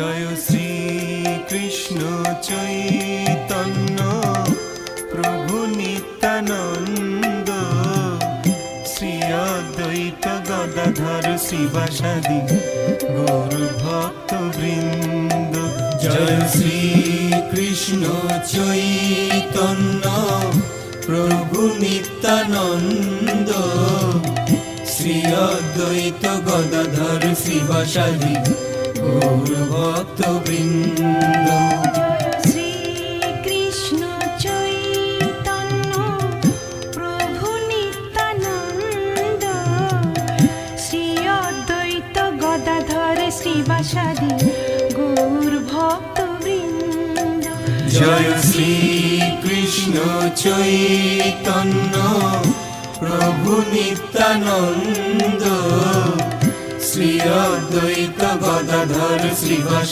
জয় শ্রী কৃষ্ণ চৈতন্য প্রভু নিত্যানন্দ, শ্রী অদ্বৈত গদাধর শিবাসাদি গৌর ভক্ত বৃন্দ। জয় শ্রী কৃষ্ণ চৈতন্য প্রভু নিত্যানন্দ, শ্রী অদ্বৈত গদাধর শিবাসাদি গৌর ভক্ত বৃন্দ। শ্রী কৃষ্ণ চৈতন্য প্রভু নিত্যানন্দ, শ্রী অদ্বৈত গদাধর শ্রীবাসাদি গৌর ভক্ত বৃন্দ। জয় শ্রী কৃষ্ণ চৈতন্য প্রভু নিত্যানন্দ, শ্রী অদ্বৈত গদাধর শ্রীবাসাদি